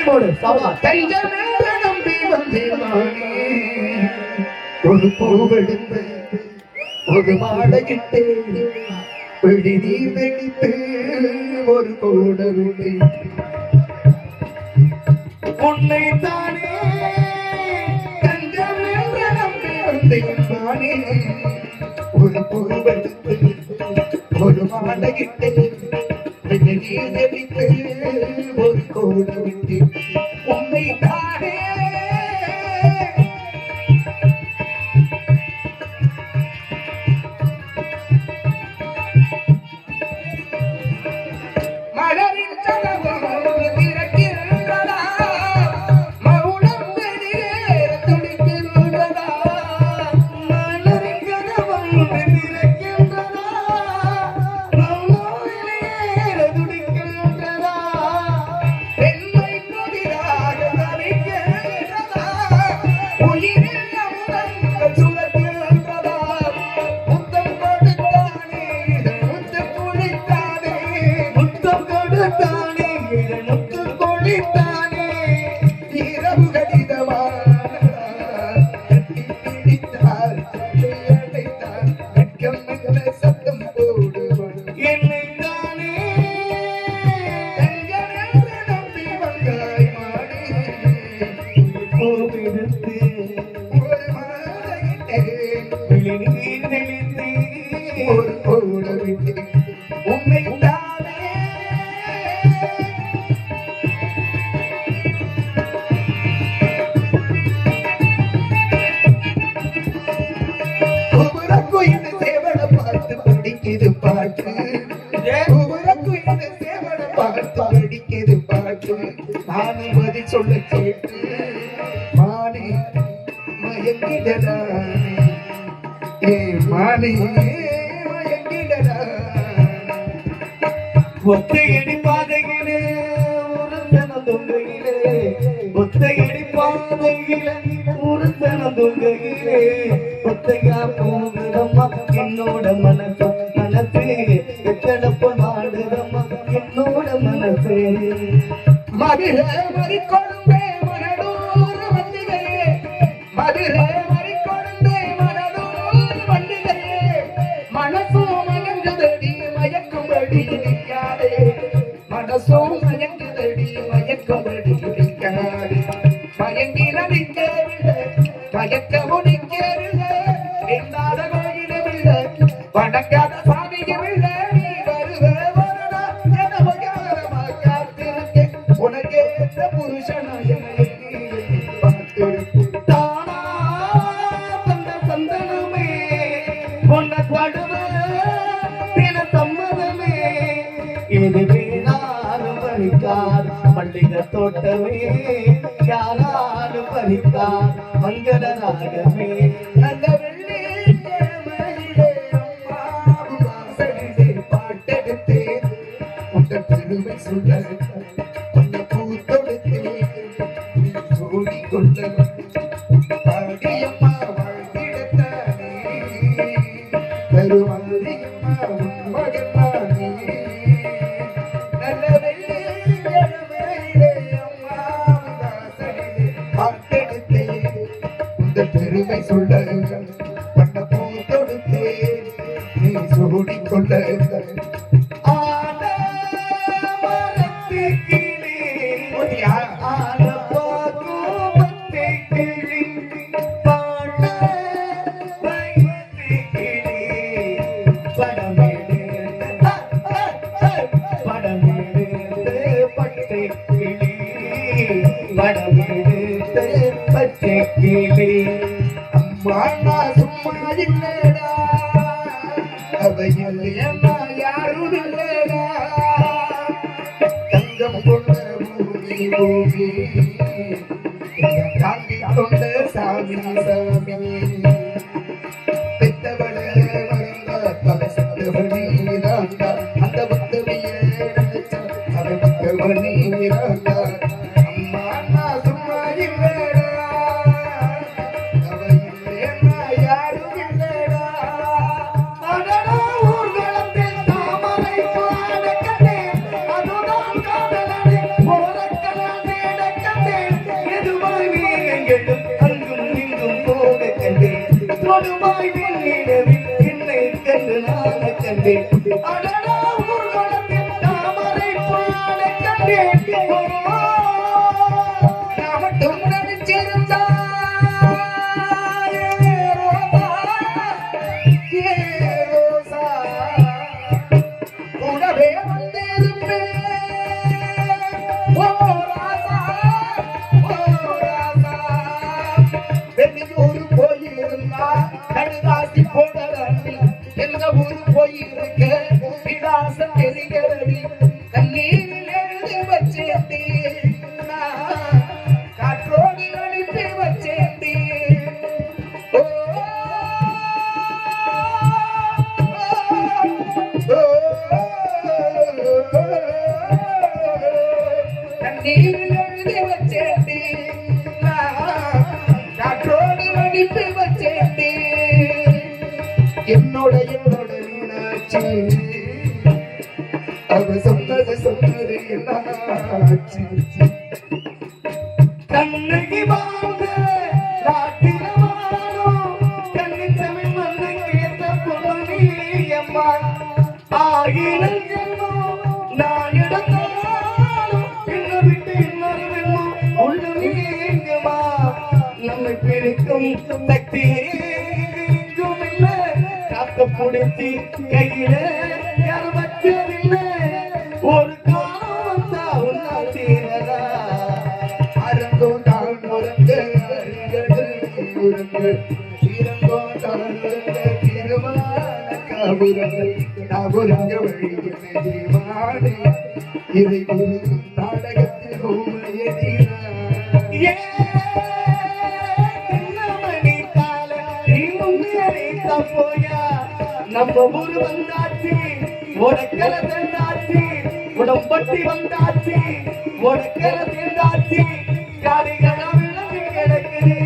போடு சவா தஞ்சமே நம்பி வந்தேமானே ஒரு பூவெடுத்து ஒரு மாலையிட்டு விழி நீர் தெளித்து ஒரு கோடருளி உன்னை தானே தஞ்சமே நம்பி வந்தேமானே ஒரு பூவெடுத்து ஒரு மாலையிட்டு விழி நீர் தெளித்து ஒரு கோடருளி உன்னை தானே சொல்ல கேட்டு மானே மயங்கிடடா ஏ மானே மயங்கிடடா ஒத்தையடி பாதையிலே ஒரு தன தொங்கையிலே ஒத்தையடி பாதையிலே ஒரு தன தொங்கையிலே ஒத்தையா போகுதம்மா என்னோட மனசு மனசு எத்தனை பொன் மாடுதம்மா என்னோட மனசு மதுரை மறிக்கொழுந்தே மனதூர் வண்டிகையே மதுரை மறிக்கொழுந்தே மனதூர் வண்டிகையே மனசும் மயங்குதடி மயக்கும்படி நிற்காதே மனசும் மயங்குதடி மயக்கும்படி நிற்காதே மயங்கி நடிக்கவில்லை மயக்கவும் நிற்கவில்லை என்னாத கோயிலும் இல்லை வணங்காத சாமியும் இல்லை நீ வருவ வரடா என மகாரமா காத்திருக்கேன் உனக்கே புருஷனாய தானா தந்த சந்தனமே உன்னை படுவ தின சம்மதமே இது வேணாலும் பறிக்கார் மல்லிகை தோட்டமே யாராலும் பறிக்கார் மங்கள ராகமே நல்ல வெள்ளி கிழமையிலே அம்மாவும் வாசலிலே பாட்டெடுத்தேன் உங்கள் பெருமை சொல்ல பாடியம்மா வாழ்ந்திடத்தானே பெருமாளியம்மா மகனானே நல்ல வெள்ளிக்கிழமையிலே அம்மா வாசலிலே பாட்டெடுத்தேன் உந்த பெருமை சொல்ல பண்ண பூ தொடுத்தேன் நீ சூடிக்கொள்ள அம்மா சும்மா இல்லடா அவையில் என்ன யாரும் இல்லடா தங்கம் கொண்ட பூமி பூமி தாங்கி கொண்ட சாமி சாமி பெத்தவள மறந்த தலை சத்தவனி ராண்டா அந்த புத்தவியே நினைச்சா அதை புத்தவனி ராண்டா அம்மா சும்மா இல்லடா கண்டேன் அடடா ஊர்வலத்தில் தாமரை புல்லானை கண்டேன் நான் மட்டும் நினைச்சிருந்தா கூடவே வந்திருப்பேன் வெளியூர் போயிருந்தா கடுதாசி போடலாண்டி எந்த ஊர் போயிருக்க விலாசம் தெரிகிறடி கண்ணீரில் எழுதி வச்சேண்டி காற்றோடு அனுப்பி வச்சேண்டி கண்ணீரில் எழுதி வச்சேண்டி காற்றோடு அனுப்பி வச்சேண்டி என்னோட மீனாட்சி அவ சொன்னது என்னாச்சு கண்ணகி வாங்க நாட்டில வாழும் கண்ணி தமிழ் மண்ணை கேட்ட பொண்ணு அம்மா ஆகின நான் இடத்தாலும் என்ன விட்டு இன்னொரு வெண்ணும் உள்ள நீங்கம்மா நம்மை பிரிக்கும் சக்தி எங்கும் இல்லை காத்த புடிச்சி கையில யார் வச்சதில்லை ஒரு காலம் தான் உன்னா தீரதா அரங்கோ தான் முரங்க சீரங்கோ தான் திருமான காபுரங்க வழிவாடு இதை நாடகத்தில் போயா நம்ம ஊரு வந்தாச்சு உடக்கல தந்தாச்சு உடம்பட்டி வந்தாச்சு உடக்கல தந்தாச்சு காரிகளம் விளங்கி கிடக்குது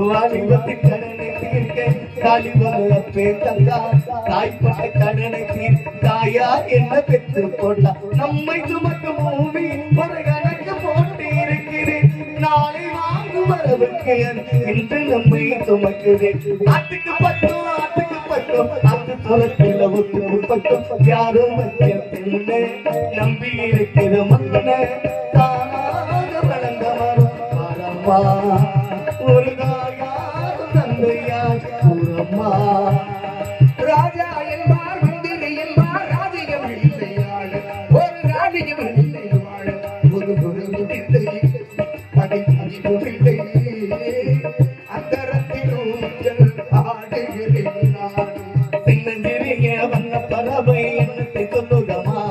வாலிபத்து கடனை தீர்க்க காலிபல பேத்தா தாய்ப்பட்ட கடனை தீர்க்க தாயா என்ன பெற்று போட்டா நம்மை சுமக்கும் பூமி ஒரு கணக்கு போட்டு இருக்குது நாளை வாங்கும் வரவுக்கு இன்று நம்மை சுமக்குது ஆட்டுக்கு பட்டும் ஆட்டு துளத்தில் ஒத்து பட்டும் யாரும் வச்ச நம்பி இருக்கிற மன்ன தானாக வளர்ந்த மரம்மா ஒரு தாயார் தந்தையார் கூறம்மா ராஜா என்பார் மந்திரி என்பார் ராஜ்யம் இல்லையாள் ஒரு ராஜ்யம் இல்லை வாழ ஒரு இல்லை படிப்பில்லை அந்தரத்தில் ஊஞ்சல் ஆடுகிறேன் நான் சின்னஞ்சிறிய வண்ண பறவை என்னத்தை சொல்லுகமா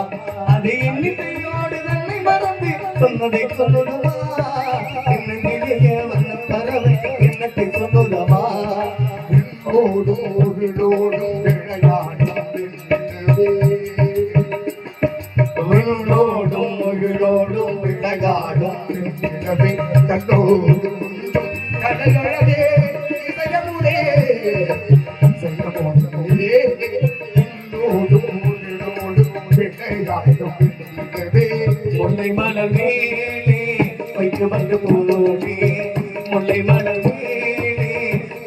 அது எண்ணிக்கையோடு தன்னை மறந்து சொன்னதை சொல்லுகமா சின்னஞ்சிறிய வண்ண பறவை என்னத்தை சொல்லுகமா ஓடும் விளையாடும் மகிழோடும் விளையாடும் கடலே இசையமுடே முல்லை மலர் மேலே வைத்து வந்து போனே முல்லை மலர் மேலே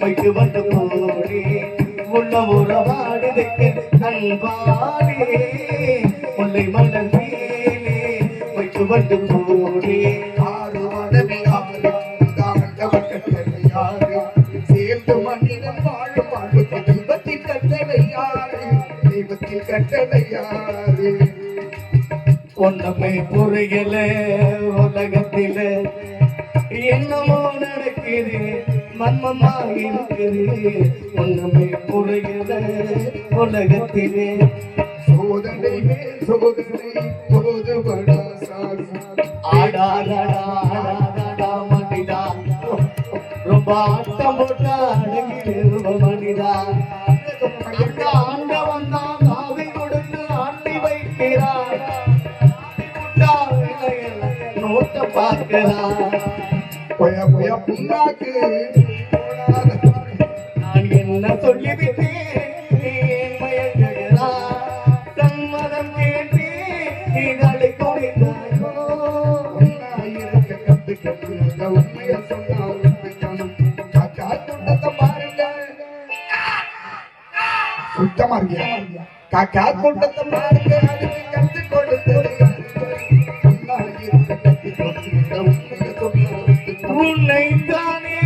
வைத்து வந்து போனே உள்ள உறவாடுதற்கு அன்பானே முல்லை மலர் மேலே வைத்து வந்து போனே ஆறு மனமே சேர்ந்து மண்ணிடம் வாழும் வாழ்க்கை தெய்வத்தில் கட்டளையாறு தெய்வத்தில் கட்டளையாறு ஒன்றுமே புரியல உலகத்தில என்னமோ நடக்குது மர்மமா இருக்குது ஒன்றுமே புரியல உலகத்திலே சோதனை சோதனை போதுபடா சாரி ஆடாடா மனிதா ரொம்ப ஆட்டம் போட்டா அடங்கிடுவ மனிதா ஆண்டவன் தான் காவி கொடுத்து ஆட்டி வைக்கிறான் நோட்ட பார்க்கிறான் நான் என்ன சொல்லிவிட்டேன் சம்மதம் கேட்டு நீங்களை கொடுத்தாயோ உண்மையை சொன்னால் பாருங்க சுத்தமா இருக்கியா காக்கா கூட்டத்தை பாருங்க அதுக்கு கத்து கொடுத்தது உன்னை தானே